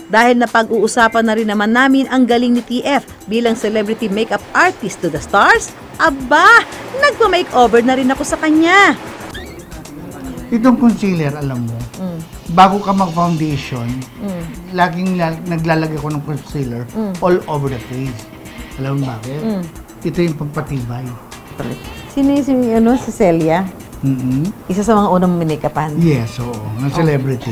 dahil napag-uusapan na rin naman namin ang galing ni TF bilang celebrity makeup artist to the stars. Aba, nagpa-makeover na rin ako sa kanya. Itong concealer, alam mo, bago ka mag-foundation, laging naglalagay ko ng concealer all over the face. Alam mo bakit? Ito yung pampatibay. Sino yung si Celia? Isa sa mga unang minikapan. Yes, oo. Ng celebrity.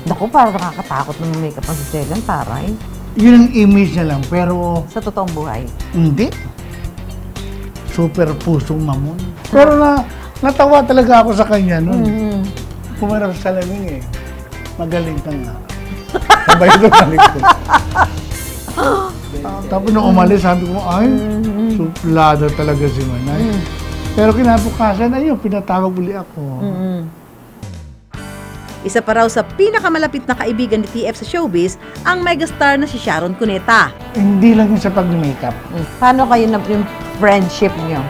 Naku, parang nakakatakot ng minikapan si Celia. Taray. Yun ang image niya lang, pero... Sa totoong buhay? Hindi. Super pusong mamon. Pero natawa talaga ako sa kanya nun. Pumarap sa salamin eh. Magaling ka nga. Sabay doon sa likod. Tapos nung umalis, sabi ko, ay, suplada talaga si Manay. Pero kinabukasan, ayun, pinatawag uli ako. Isa pa raw sa pinakamalapit na kaibigan ni TF sa showbiz, ang megastar na si Sharon Cuneta. Hindi lang yun sa pag-makeup. Paano kayo na yung friendship niyo?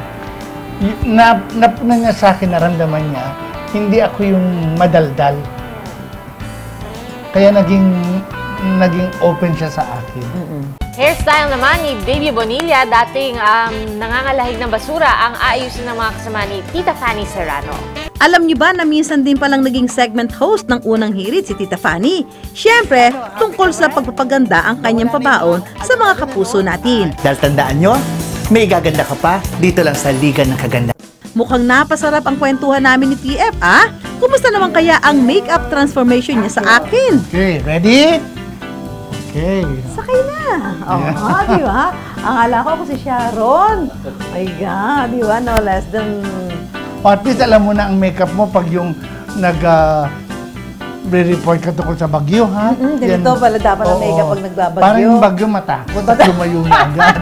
Napuna niya sa akin, naramdaman niya, hindi ako yung madaldal. Kaya naging open siya sa akin. Hairstyle naman ni Baby Bonilla, dating nangangalahig ng basura, ang aayusin ng mga kasama ni Tita Fanny Serrano. Alam niyo ba na minsan din palang naging segment host ng unang hirit si Tita Fanny? Siyempre, tungkol sa pagpapaganda ang kanyang pabaon sa mga kapuso natin. Dahil tandaan nyo, may gaganda ka pa dito lang sa Liga ng Kaganda. Mukhang napasarap ang kwentuhan namin ni TF, ah? Kumusta naman kaya ang makeup transformation niya sa akin? Okay, ready? Okay. Sakay na. Di ba? Ang ala ko ako si Sharon. My God, di ba? No less than... At least alam mo na ang makeup mo pag yung re-report ka tungkol sa bagyo, ha? Ganito pala dapat ang makeup pag nagbabagyo. Parang yung bagyo matakot at lumayo na agad.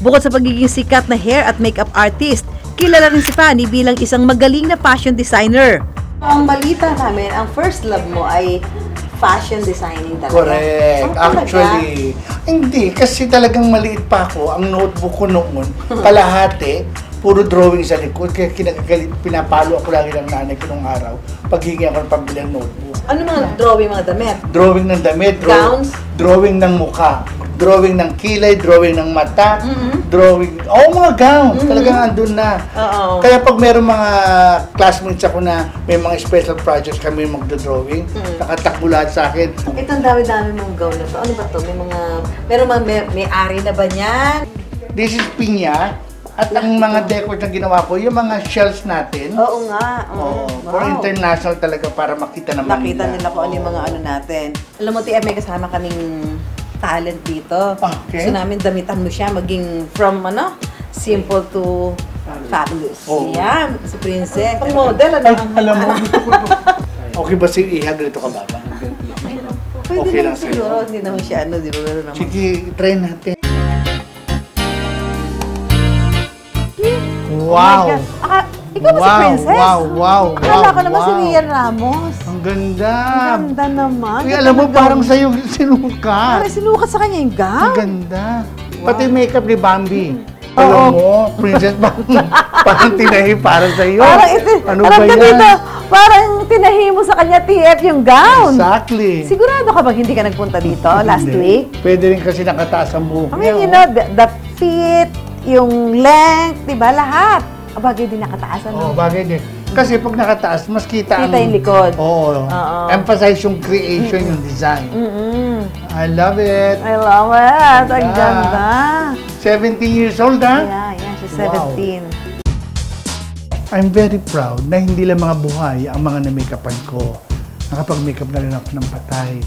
Bukod sa pagiging sikat na hair at makeup artist, kilala rin si Fanny bilang isang magaling na fashion designer. Ang balita namin, ang first love mo ay fashion designing talaga. Correct. Actually, hindi. Kasi talagang maliit pa ako. Ang notebook ko noon, kalahati, puro drawing sa likod. Kaya pinapalo ako lagi ng nanay ko nung araw. Paghingi ako ng pambilang notebook. Ano mga drawing, mga damit? Drawing ng damit. Gowns? Drawing ng mukha. Drawing ng kilay, drawing ng mata, drawing, mga gown, talagang andun na. Kaya pag meron mga classmates ako na may mga special projects kami magdo-drawing, nakatakbo lahat sa akin. Ito ang dami-dami mong gown na to. Ano ba to? May ari na ba niyan? This is pinya, at ang mga decor na ginawa ko, yung mga shells natin. Oo nga. For international talaga para makita naman Makita nila kung ano yung mga ano natin. Alam mo, TF, may kasama kaming talent dito. Okay. Gusto namin damitan mo siya maging from simple to fabulous. Yan, si Princess. Ang model, Ay, alam mo, gusto ko to. Okay ba si Iha, ganito ka ba? Pwede Okay lang naman siguro, hindi naman siya di ba? Sige, try natin. Wow! Ikaw ba si Princess? Wow! Akala ko naman si Rian Ramos. Ang ganda! Ang ganda naman. Uy, alam mo, parang sa'yo sinukat. Ay, sinukat sa kanya yung gown. Ang ganda. Pati makeup ni Bambi. Alam mo, Princess, parang tinahi para sa'yo. Ano ba yan? Dito, parang tinahi mo sa kanya, TF, yung gown. Exactly. Sigurado ka bang hindi ka nagpunta dito last week? Pwede rin kasi nakataas ang buhok I mean, you know, the fit, yung length, di ba, lahat. Bagay din nakataas, ano? Oo, bagay din. Kasi pag nakataas, mas kita Kita yung likod. Oo. Emphasize yung creation, yung design. I love it. I love it. Ang ganda. 17 years old, ha? Yeah, she's 17. I'm very proud na hindi lang mga buhay ang mga na-makeupan ko. Nakapag-makeup na rin ako ng patay.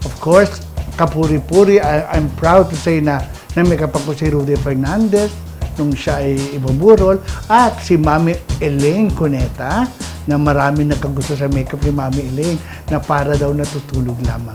Of course, kapuri-puri, I'm proud to say na na-makeup ako si Rudy Fernandez nung siya ay ibuburol, at si Mami Elaine Cuneta, na marami nagkagusto sa makeup ni Mami Elaine na para daw natutulog lamang.